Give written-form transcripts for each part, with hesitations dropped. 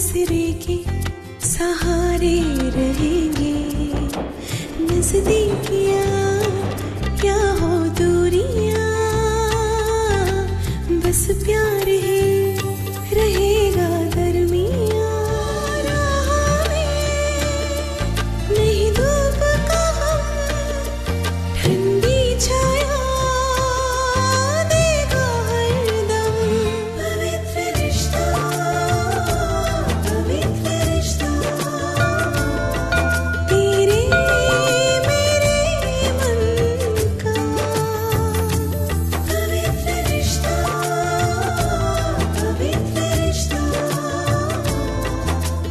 आसरे के सहारे रहेंगे, नजदीकियां क्या हो दूरियां, बस प्यार ही रहेगा दरमियां। राह में नहीं धूप का हम, ठंडी छाया देगा हरदम। पवित्र रिश्ता, पवित्र रिश्ता, तेरे मेरे मन का। पवित्र रिश्ता, पवित्र रिश्ता,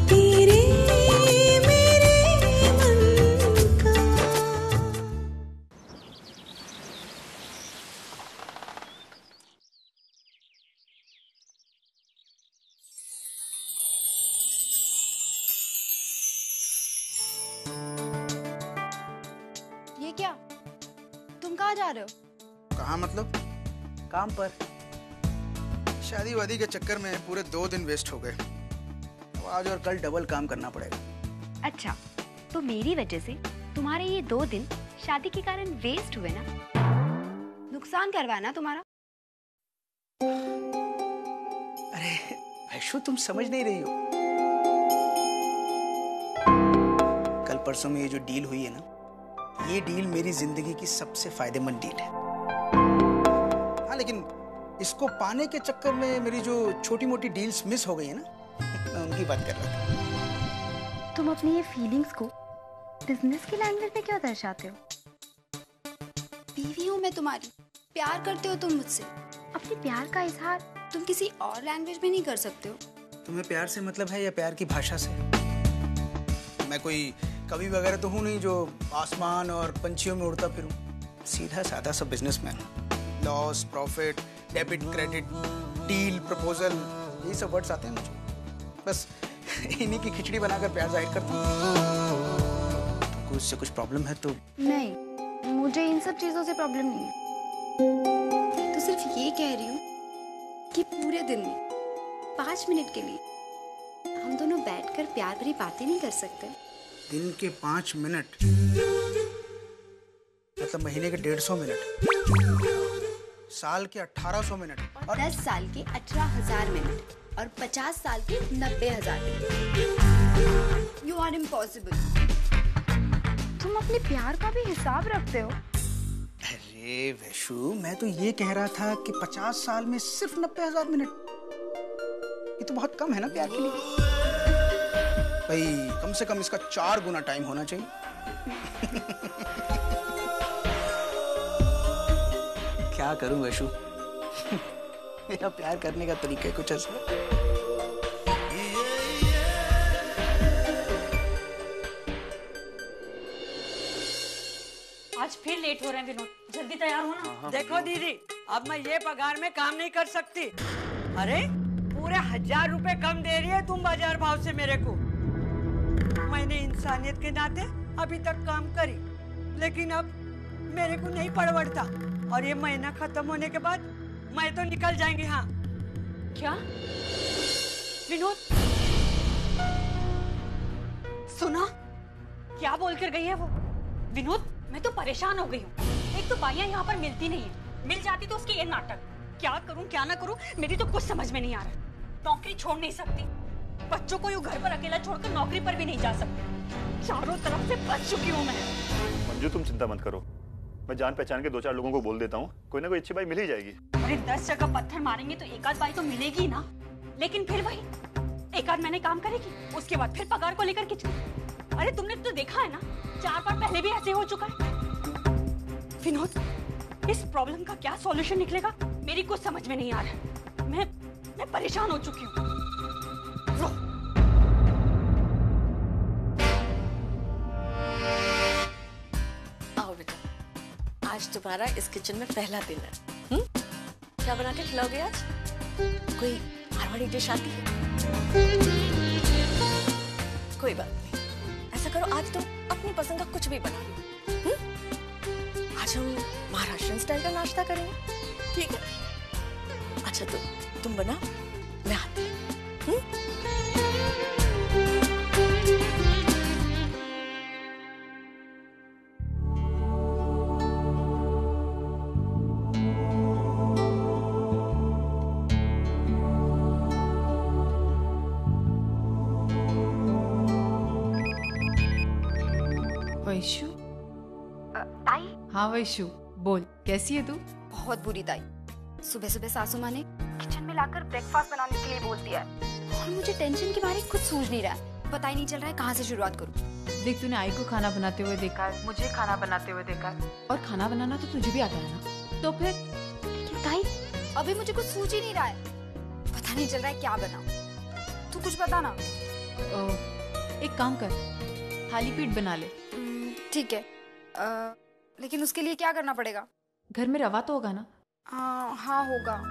तेरे मेरे मन का। ये क्या? तुम कहाँ जा रहे हो? कहाँ मतलब? काम पर। शादी वादी के चक्कर में पूरे 2 दिन वेस्ट हो गए। अब आज और कल डबल काम करना पड़ेगा। अच्छा, तो मेरी वजह से तुम्हारे ये 2 दिन शादी के कारण वेस्ट हुए ना? नुकसान करवाया ना तुम्हारा? अरे वैशु, तुम समझ नहीं रही हो। कल परसों में ये जो डील हुई है ना, ये डील मेरी जिंदगी की सबसे फायदेमंद डील है। हाँ, लेकिन इसको पाने के चक्कर में मेरी जो छोटी मोटी डील्स मिस हो गई है ना, मैं उनकी बात कर रहा था। तुम अपनी ये फीलिंग्स को बिजनेस की लैंग्वेज में क्यों दर्शाते हो? बीवी हूँ मैं तुम्हारी, प्यार करते हो तुम मुझसे। अपने प्यार का इजहार तुम किसी और लैंग्वेज में नहीं कर सकते हो। तुम्हें प्यार से मतलब है या प्यार की भाषा से? मैं कोई कवि वगैरह तो हूँ नहीं जो आसमान और पंछियों में उड़ता फिरूं। सीधा साधा सा बिजनेसमैन हूँ। Loss, profit, debit, credit, deal, proposal, यही सब वर्ड्स आते हैं मुझे। बस इन्हीं की खिचड़ी बनाकर प्यार जाहिर करता हूँ। तुमको इससे कुछ प्रॉब्लम है तो? नहीं, मुझे इन सब चीजों से प्रॉब्लम नहीं है। तो सिर्फ ये कह रही हूँ कि पूरे दिन में 5 मिनट के लिए हम दोनों बैठकर प्यार भरी बातें नहीं कर सकते? दिन के 5 मिनट मतलब महीने के 150 मिनट, साल के 1800 मिनट, और 10 साल के 18,000 मिनट, और 50 साल के 90,000 मिनट। You are impossible. तुम अपने प्यार का भी हिसाब रखते हो? अरे वैशु, मैं तो ये कह रहा था कि 50 साल में सिर्फ 90,000 मिनट, ये तो बहुत कम है ना प्यार के लिए। भाई कम से कम इसका 4 गुना टाइम होना चाहिए। क्या करूं वैशु, मेरा प्यार करने का तरीका कुछ ऐसा है। आज फिर लेट हो रहे हैं विनोद, जल्दी तैयार हो ना। देखो दीदी, अब मैं ये पगार में काम नहीं कर सकती। अरे पूरे 1000 रुपए कम दे रही है तुम बाजार भाव से मेरे को। मैंने इंसानियत के नाते अभी तक काम करी, लेकिन अब मेरे को नहीं परवड़ता, और ये महीना खत्म होने के बाद मैं तो निकल जाएंगी। हाँ। क्या विनोद? सुना क्या बोल कर गई है वो? विनोद, मैं तो परेशान हो गई हूँ। एक तो बाइयां यहाँ पर मिलती नहीं है, मिल जाती तो उसकी ये नाटक। क्या करूँ क्या ना करूँ, मेरी तो कुछ समझ में नहीं आ रहा। नौकरी छोड़ नहीं सकती, बच्चों को यूं घर पर अकेला छोड़कर नौकरी पर भी नहीं जा सकती। चारों तरफ से फंस चुकी हूँ मैं। मंजू, तुम चिंता मत करो, मैं जान पहचान के 2-4 लोगों को बोल देता हूँ, कोई ना कोई अच्छी बाई मिल ही जाएगी। अरे 10 जगह पत्थर मारेंगे तो एक आध बाई तो मिलेगी ना, लेकिन फिर वही एक आध महीने काम करेगी, उसके बाद फिर पगार को लेकर किचन। अरे तुमने तो देखा है ना, 4 बार पहले भी ऐसे हो चुका है। विनोद, इस प्रॉब्लम का क्या सॉल्यूशन निकलेगा मेरी कुछ समझ में नहीं आ रहा। मैं परेशान हो चुकी हूँ। आओ बेटा, आज तुम्हारा इस किचन में पहला दिन है। क्या बना के खिलाओगे आज? कोई मारवाड़ी डिश आती है? कोई बात नहीं, ऐसा करो आज तुम अपनी पसंद का कुछ भी बना लो। आज हम महाराष्ट्रन स्टाइल का नाश्ता करेंगे, ठीक है? अच्छा तो तुम बनाओ, मैं आती हूँ। वैशु? ताई हाँ वैशु, बोल कैसी है तू? बहुत बुरी ताई। सुबह सुबह सासू माँ ने किचन में लाकर ब्रेकफास्ट बनाने के लिए बोल दिया है और मुझे टेंशन के बारे कुछ सूझ नहीं रहा है। पता ही नहीं चल रहा है कहाँ से शुरुआत करूँ। देख, तूने आई को खाना बनाते हुए देखा है, मुझे खाना बनाते हुए देखा है, और खाना बनाना तो तुझे भी आता है ना, तो फिर? लेकिन ताई अभी मुझे कुछ सूझ ही नहीं रहा है। पता नहीं चल रहा है क्या बनाऊं। तू कुछ बता ना। एक काम कर, थाली पीठ बना ले। ठीक है, लेकिन उसके लिए क्या करना पड़ेगा? घर में रवा तो होगा ना? हाँ होगा।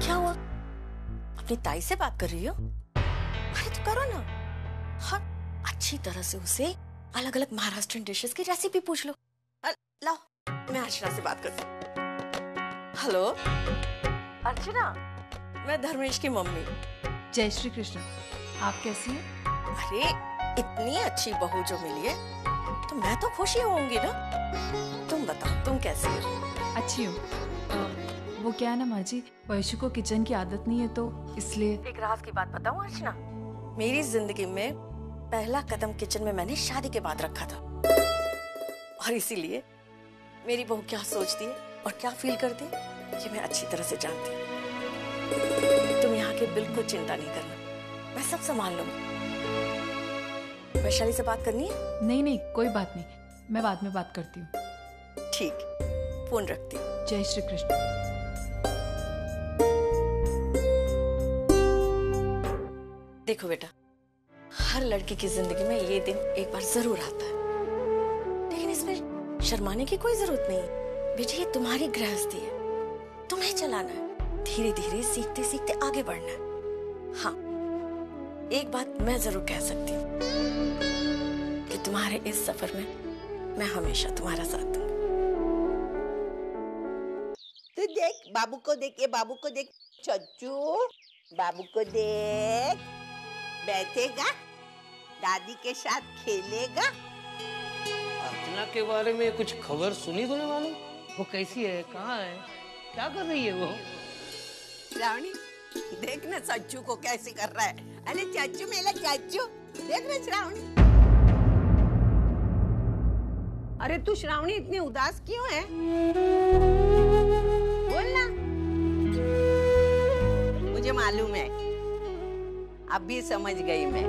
क्या हुआ? अपनी ताई से बात कर रही हो? अरे तो करो ना। हाँ, अच्छी तरह से उसे अलग अलग महाराष्ट्रियन डिशेस की रेसिपी पूछ लो। लाओ, मैं अर्चना से बात करती हूँ। हेलो अर्चना, मैं धर्मेश की मम्मी। जय श्री कृष्ण। आप कैसी हैं? अरे इतनी अच्छी बहू जो मिली है तो मैं तो खुश ही होंगी ना। तुम बताओ, तुम कैसी हो? अच्छी हूँ। वो क्या है ना माँ जी, वैशु को किचन की आदत नहीं है तो इसलिए। एक राज की बात बताऊं अर्चना, मेरी जिंदगी में पहला कदम किचन में मैंने शादी के बाद रखा था, और इसीलिए मेरी बहू क्या सोचती है और क्या फील करती है ये मैं अच्छी तरह से जानती हूँ। तुम यहाँ की बिल्कुल चिंता नहीं करना, मैं सब संभाल लूंगी। वैशाली से बात करनी है? नहीं नहीं, कोई बात नहीं, मैं बाद में बात करती हूँ। ठीक, फोन रखती हूँ। जय श्री कृष्ण। देखो बेटा, हर लड़की की जिंदगी में ये दिन एक बार जरूर आता है, लेकिन इसमें शर्माने की कोई जरूरत नहीं है। बेटी, ये तुम्हारी गृहस्थी है, तुम्हें चलाना है, धीरे धीरे सीखते सीखते आगे बढ़ना है। हाँ, एक बात मैं जरूर कह सकती हूँ कि तुम्हारे इस सफर में मैं हमेशा तुम्हारा साथ दूंगी। तू देख, बाबू को देख, ये बाबू को देख, चच्चू बाबू को देख, बैठेगा, दादी के साथ खेलेगा। अर्चना के बारे में कुछ खबर सुनी तूने? मालूम वो कैसी है, कहाँ है, क्या कर रही है वो? श्रावणी देख ना चच्चू को कैसे कर रहा है। अरे चच्चू, मेरा चच्चू, देख ना श्रावणी। अरे तू श्रावणी इतनी उदास क्यों है? बोल ना। मुझे मालूम है, अब भी समझ गई मैं।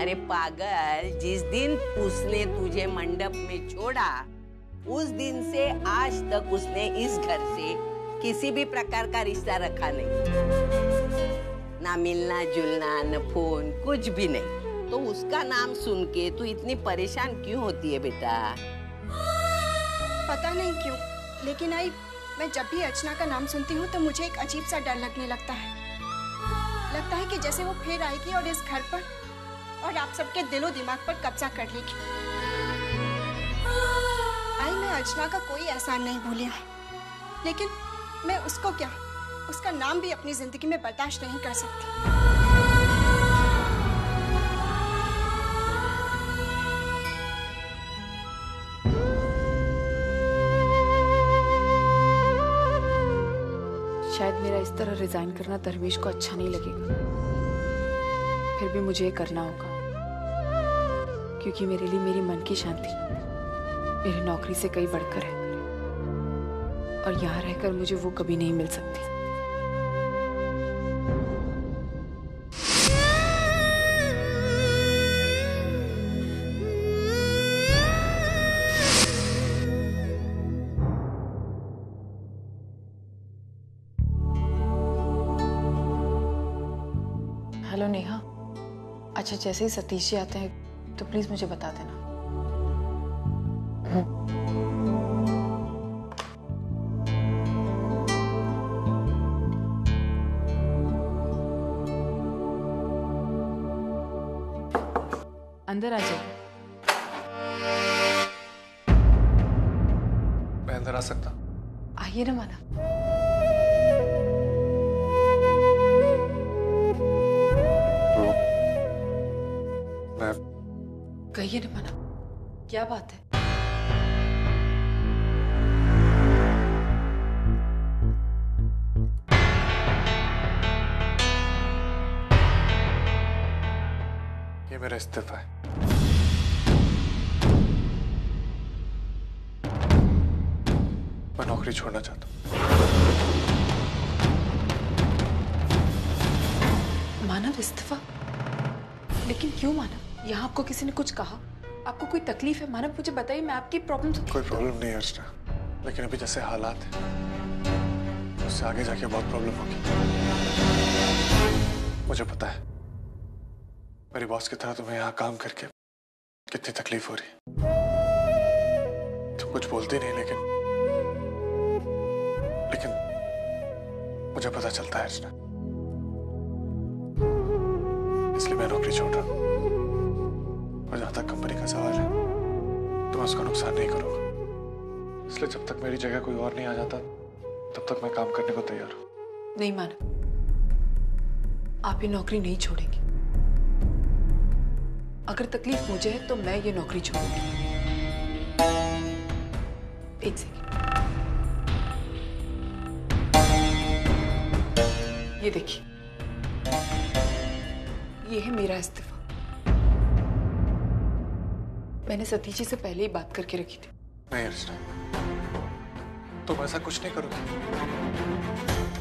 अरे पागल, जिस दिन उसने तुझे मंडप में छोड़ा उस दिन से आज तक उसने इस घर से किसी भी प्रकार का रिश्ता रखा नहीं, ना मिलना जुलना, न फोन, कुछ भी नहीं। तो उसका नाम सुन के तू इतनी परेशान क्यों होती है बेटा? पता नहीं क्यों, लेकिन आई मैं जब भी अर्चना का नाम सुनती हूँ तो मुझे एक अजीब सा डर लगने लगता है। लगता है कि जैसे वो फिर आएगी और इस घर पर और आप सबके दिलो दिमाग पर कब्जा कर लेगी। आई मैं अर्चना का कोई एहसान नहीं भूली हूँ, लेकिन मैं उसको क्या, उसका नाम भी अपनी जिंदगी में बर्दाश्त नहीं कर सकती। शायद मेरा इस तरह रिजाइन करना धर्मेश को अच्छा नहीं लगेगा, फिर भी मुझे ये करना होगा, क्योंकि मेरे लिए मेरी मन की शांति मेरी नौकरी से कहीं बढ़कर है, और यहाँ रहकर मुझे वो कभी नहीं मिल सकती। हेलो नेहा, अच्छा जैसे ही सतीश जी आते हैं तो प्लीज मुझे बता देना। अंदर आ जाइए। मैं अंदर आ सकता? आइए ना मानव। कहिए ना मानव, क्या बात है? ये मेरा इस्तीफा है। मैं नौकरी छोड़ना चाहता हूँ। मानव इस्तीफा? लेकिन क्यों मानव? यहाँ आपको किसी ने कुछ कहा? आपको कोई तकलीफ है? मानव मुझे बताइए, मैं आपकी प्रॉब्लम से... कोई प्रॉब्लम नहीं है अर्चना, लेकिन अभी जैसे हालात हैं उससे आगे जाके बहुत प्रॉब्लम होगी। मुझे पता है मेरी बॉस की तरह तुम्हें यहाँ काम करके कितनी तकलीफ हो रही है। तुम कुछ बोलती नहीं, लेकिन मुझे पता चलता है अर्चना, इसलिए मैं नौकरी छोड़ रहा हूँ। और जहां तक कंपनी का सवाल है तो मैं उसका नुकसान नहीं करूंगा, इसलिए जब तक मेरी जगह कोई और नहीं आ जाता तब तक मैं काम करने को तैयार हूँ। नहीं मानव, आप ये नौकरी नहीं छोड़ेंगे। अगर तकलीफ मुझे है तो मैं ये नौकरी छोड़ूंगी। एक सेकंड, ये देखिए, ये है मेरा इस्तीफा। मैंने सतीश जी से पहले ही बात करके रखी थी। नहीं अर्चना, तुम ऐसा कुछ नहीं करोगी।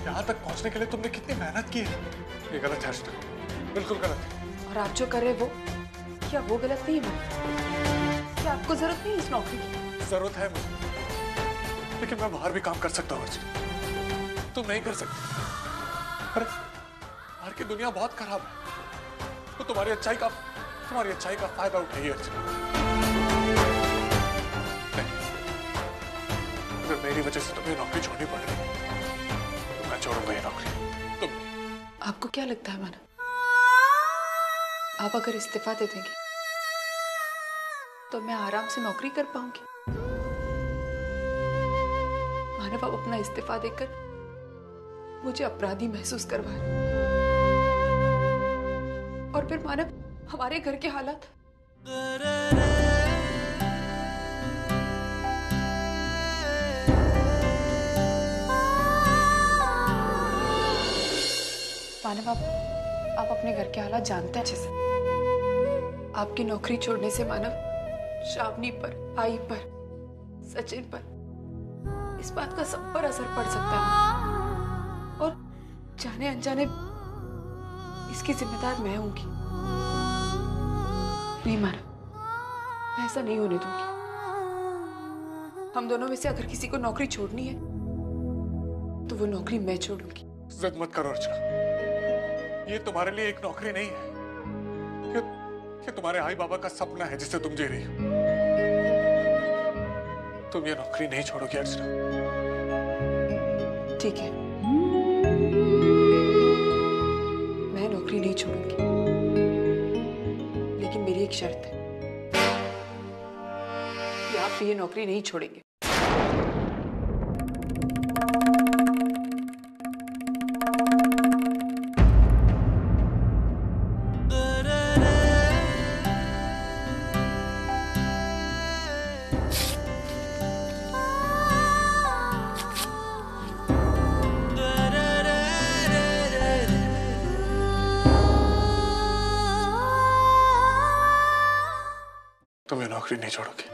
यहाँ तक पहुंचने के लिए तुमने कितनी मेहनत की है। ये गलत है अर्चना, बिल्कुल गलत है। और आप जो कर रहे हैं वो, क्या वो गलत नहीं है? क्या आपको जरूरत नहीं इस नौकरी की? जरूरत है मुझे, लेकिन मैं बाहर भी काम कर सकता हूँ अर्चना, तुम नहीं कर सकती। अरे बाहर की दुनिया बहुत खराब है, तो तुम्हारी अच्छाई का फायदा उठाइए अर्चना। अगर मेरी वजह से तुम्हें नौकरी छोड़नी पड़ रही है तो मैं छोड़ूंगा ये नौकरी, तुम नहीं। आपको क्या लगता है मानव, आप अगर इस्तीफा दे देंगे तो मैं आराम से नौकरी कर पाऊंगी? मानव, आप अपना इस्तीफा देकर मुझे अपराधी महसूस करवा रहे हैं। और फिर मानव, हमारे घर के हालात, मानव, आप अपने घर के हालात जानते हैं अच्छे से। आपकी नौकरी छोड़ने से मानव, श्रावणी पर, आई पर, सचिन पर, इस बात का सब पर असर पड़ सकता है। और जाने अनजाने इसकी जिम्मेदार मैं होंगी। नहीं मानव, मैं ऐसा नहीं होने दूंगी। हम दोनों में से अगर किसी को नौकरी छोड़नी है तो वो नौकरी मैं छोड़ूंगी। जिद मत करो अर्चना, ये तुम्हारे लिए एक नौकरी नहीं है, ये तुम्हारे आई बाबा का सपना है जिसे तुम जी रही हो। तुम ये नौकरी नहीं छोड़ोगी अर्चना। ठीक है, मैं नौकरी नहीं छोड़ूंगी, लेकिन मेरी एक शर्त है कि आप ये नौकरी नहीं छोड़ेंगे। तुम ये नौकरी नहीं छोड़ोगे।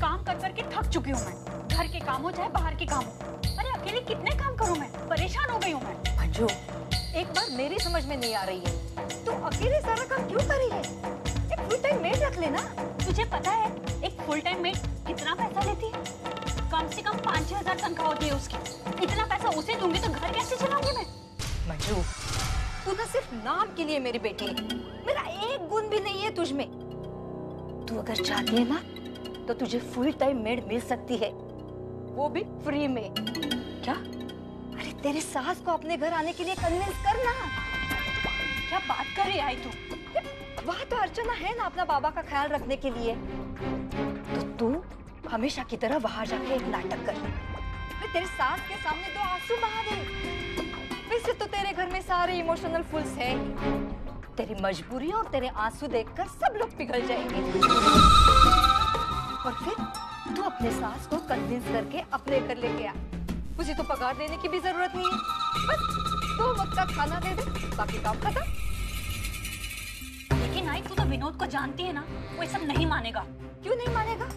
काम कर करके थक चुकी हूँ मैं। घर के काम हो चाहे बाहर के काम हो, अरे अकेले कितने काम करूँ मैं, परेशान हो गई हूँ मैं। अंजू, एक बार मेरी समझ में नहीं आ रही है, तू अकेले सारा काम क्यों कर रही है? एक फुल टाइम मेड रख लेना। तुझे पता है एक फुल टाइम मेड कितना पैसा लेती है? कम से कम 5-6 हजार तनख्वाह होती है उसकी। इतना पैसा उसे दूंगी तो घर कैसे चलाऊंगी मैं? मंजू, तू ना सिर्फ नाम के लिए मेरी बेटी है, मेरा एक गुण भी नहीं है तुझ में। तू अगर चाहती है ना तो तुझे फुल टाइम मेड मिल सकती है, वो भी फ्री में। क्या? अरे तेरी सास को अपने घर आने के लिए कन्विंस करना। क्या बात कर रही आई तू? वहाँ तो अर्चना है ना अपना बाबा का ख्याल रखने के लिए। तो तू हमेशा की तरह वहाँ जाके एक नाटक कर ले। मैं तेरे सास के सामने 2 आंसू बहा दे। वैसे तो तेरे घर में सारे इमोशनल फुल्स हैं। तेरी मजबूरी और तेरे आंसू देखकर सब लोग पिघल जाएंगे। और फिर तू अपने सास को कन्विंस करके अपने घर लेके आ। मुझे तो पगार देने की भी जरूरत नहीं है, बस 2 वक्त का खाना दे दे, बाकी काम खत्म। लेकिन आई तू तो विनोद को जानती है ना, वो ये सब नहीं मानेगा। क्यों नहीं मानेगा?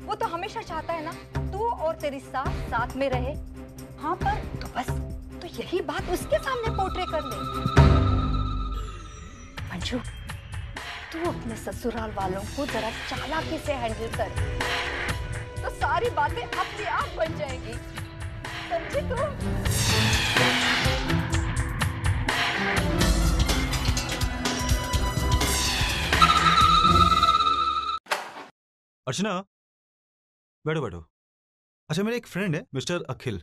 वो तो हमेशा चाहता है ना तू और तेरी सास साथ में रहे। हाँ पर तो बस तो यही बात उसके सामने पोर्ट्रे कर ले। मंजू, तू अपने ससुराल वालों को जरा चालाकी से हैंडल कर, तो सारी बातें अपने आप बन जाएंगी। समझे तू? अर्चना, बैठो बैठो। अच्छा, मेरा एक फ्रेंड है मिस्टर अखिल,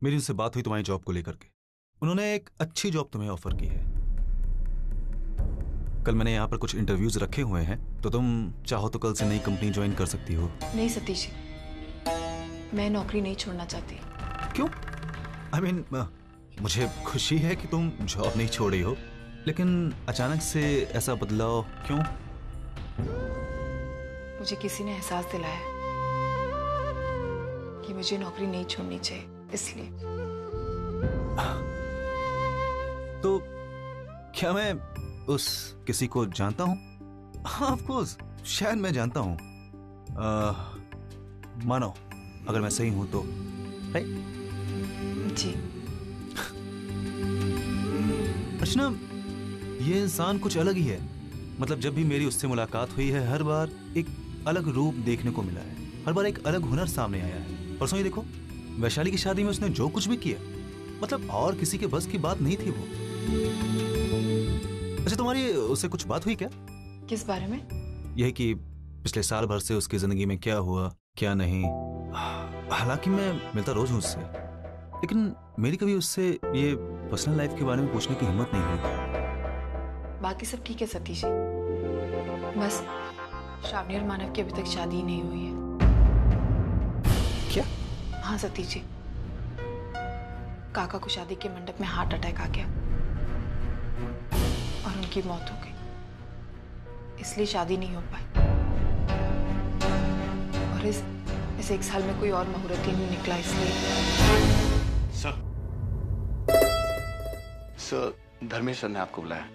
मेरी उनसे बात हुई तुम्हारी जॉब को लेकर के। उन्होंने एक अच्छी जॉब तुम्हें ऑफर की है। कल मैंने यहाँ पर कुछ इंटरव्यूज रखे हुए हैं, तो तुम चाहो तो कल से नई कंपनी ज्वाइन कर सकती हो। नहीं सतीश जी, मैं नौकरी नहीं छोड़ना चाहती। क्यों? I mean, मुझे खुशी है कि तुम जॉब नहीं छोड़ी हो, लेकिन अचानक से ऐसा बदलाव क्यों? मुझे किसी ने एहसास दिलाया कि मुझे नौकरी नहीं छोड़नी चाहिए, इसलिए। तो क्या मैं उस किसी को जानता हूँ? हाँ, ऑफ कोर्स, शायद मैं जानता हूँ। मानो अगर मैं सही हूँ तो, राइट? जी। अर्चना, ये इंसान कुछ अलग ही है। मतलब जब भी मेरी उससे मुलाकात हुई है, हर बार एक अलग रूप देखने को मिला है, हर बार एक अलग हुनर सामने आया है। परसों ही देखो, वैशाली की शादी में उसने जो कुछ भी किया, मतलब और किसी के बस की बात नहीं थी वो। अच्छा, तुम्हारी उससे कुछ बात हुई क्या? किस बारे में? यही कि पिछले साल भर से उसकी जिंदगी में क्या हुआ, क्या नहीं। हालांकि मैं मिलता रोज हूँ उससे, लेकिन मेरी कभी उससे ये पर्सनल लाइफ के बारे में पूछने की हिम्मत नहीं हुई। बाकी सब ठीक है सतीश जी, बस श्रावणी और मानव की अभी तक शादी ही नहीं हुई है। क्या? हाँ सतीश जी, काका को शादी के मंडप में हार्ट अटैक आ गया और उनकी मौत हो गई, इसलिए शादी नहीं हो पाई। और इस 1 साल में कोई और मुहूर्त ही नहीं निकला, इसलिए। सर, धर्मेश सर ने आपको बुलाया,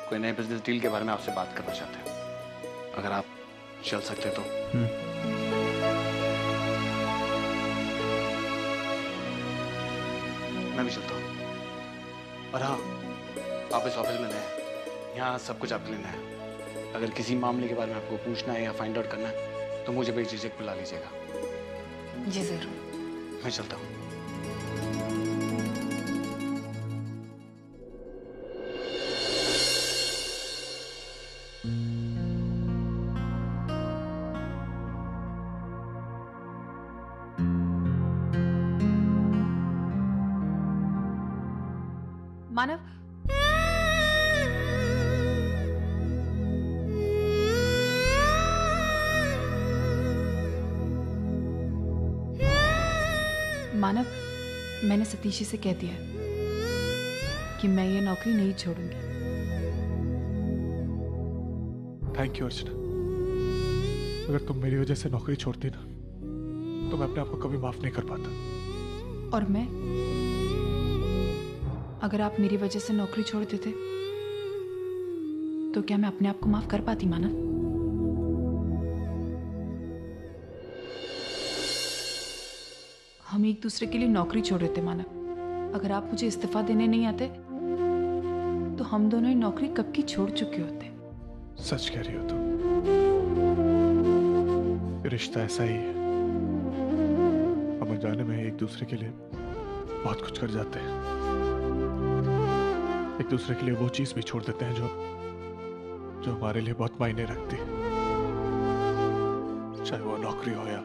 कोई नए बिजनेस डील के बारे में आपसे बात करना चाहते हैं। अगर आप चल सकते तो। मैं भी चलता हूँ। और हाँ, आप इस ऑफिस में नए हैं, यहाँ सब कुछ आपके लिए नया है। अगर किसी मामले के बारे में आपको पूछना है या फाइंड आउट करना है तो मुझे बेझिझक बुला लीजिएगा। जी जरूर। मैं चलता हूँ। मानव, मानव, मैंने सतीश जी से कह दिया कि मैं ये नौकरी नहीं छोड़ूंगी। थैंक यू अर्चना। अगर तुम मेरी वजह से नौकरी छोड़ती ना तो मैं अपने आप को कभी माफ नहीं कर पाता। और मैं, अगर आप मेरी वजह से नौकरी छोड़ देते तो क्या मैं अपने आप को माफ कर पाती मानव? हम एक दूसरे के लिए नौकरी छोड़ रहे थे मानव। अगर आप मुझे इस्तीफा देने नहीं आते तो हम दोनों ही नौकरी कब की छोड़ चुके होते। सच कह रही हो तुम। रिश्ता ऐसा ही है, हम अनजाने में एक दूसरे के लिए बहुत कुछ कर जाते हैं। एक दूसरे के लिए वो चीज भी छोड़ देते हैं जो हमारे लिए बहुत मायने रखती है, चाहे वो नौकरी हो या